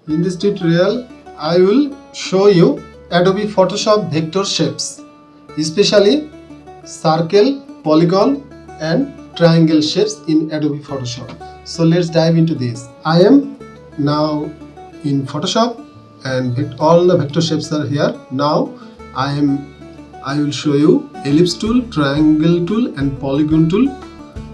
In this tutorial, I will show you Adobe Photoshop vector shapes, especially circle, polygon and triangle shapes in Adobe Photoshop. So let's dive into this. I am now in Photoshop and all the vector shapes are here. Now I will show you ellipse tool, triangle tool and polygon tool.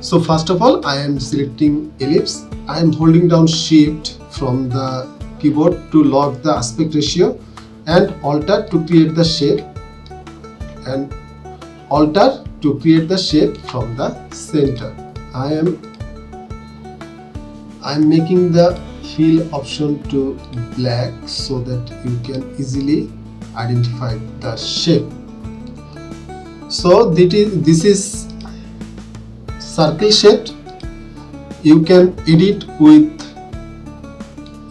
So first of all, I am selecting ellipse. I am holding down Shift from the keyboard to lock the aspect ratio and Alter to create the shape, and Alter to create the shape from the center. I am making the fill option to black so that you can easily identify the shape. So this is circle shape. You can edit with,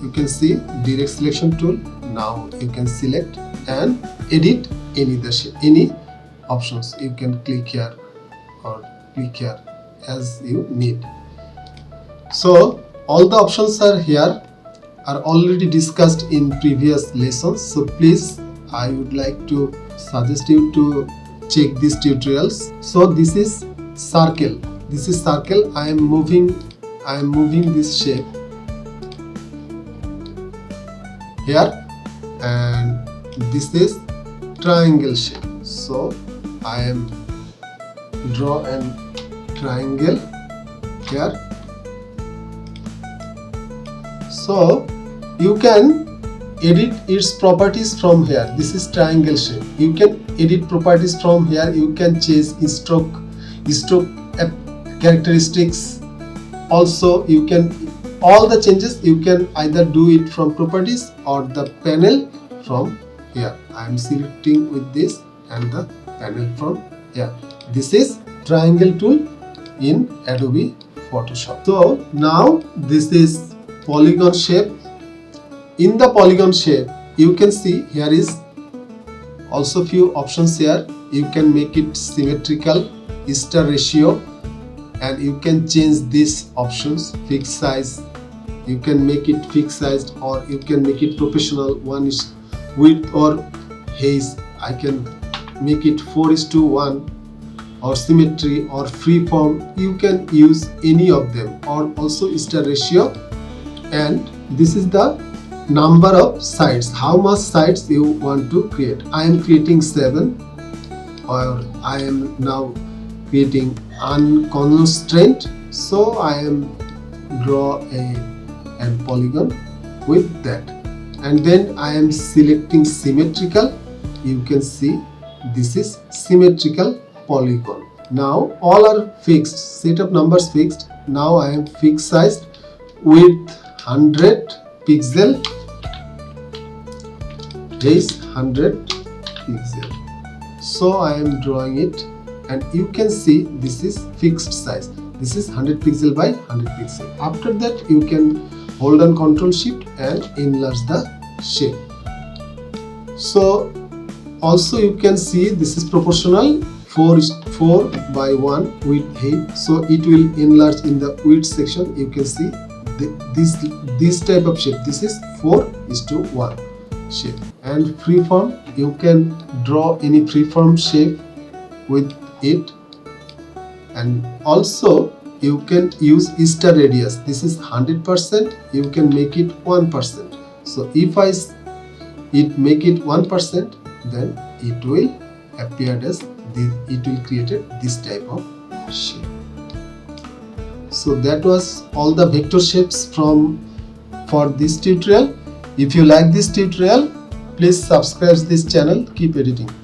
you can see direct selection tool. Now you can select and edit any options. You can click here or click here as you need. So all the options are here, are already discussed in previous lessons. So please, I would like to suggest you to check these tutorials. So this is circle. This is circle. I am moving this shape here, and this is triangle shape. So I am draw an triangle here. So you can edit its properties from here. This is triangle shape. You can edit properties from here. You can change stroke characteristics. Also you can, all the changes you can either do it from properties or the panel from here. I am selecting with this and the panel from here. This is triangle tool in Adobe Photoshop. So now this is polygon shape. In the polygon shape, you can see here is also few options here. You can make it symmetrical, star ratio, and you can change these options. Fixed size, you can make it fixed sized, or you can make it proportional. One is width or haze. I can make it 4:1, or symmetry or freeform. You can use any of them, or also star ratio. And this is the number of sides, how much sides you want to create. I am creating 7, or I am now creating unconstrained. So I am draw a polygon with that, and then I am selecting symmetrical. You can see this is symmetrical polygon. Now all are fixed, set of numbers fixed. Now I am fixed sized with 100 pixel, raise 100 pixel. So I am drawing it, and you can see this is fixed size. This is 100 pixel by 100 pixel. After that you can hold on Ctrl Shift and enlarge the shape. So also you can see this is proportional, 4 by 1 with height. So it will enlarge in the width section. You can see this type of shape. This is 4:1 shape. And freeform, you can draw any freeform shape with it. And also you can use star radius. This is 100%. You can make it 1%. So if it make it 1%, then it will appear as this. It will create this type of shape. So that was all the vector shapes for this tutorial. If you like this tutorial, please subscribe this channel. Keep editing.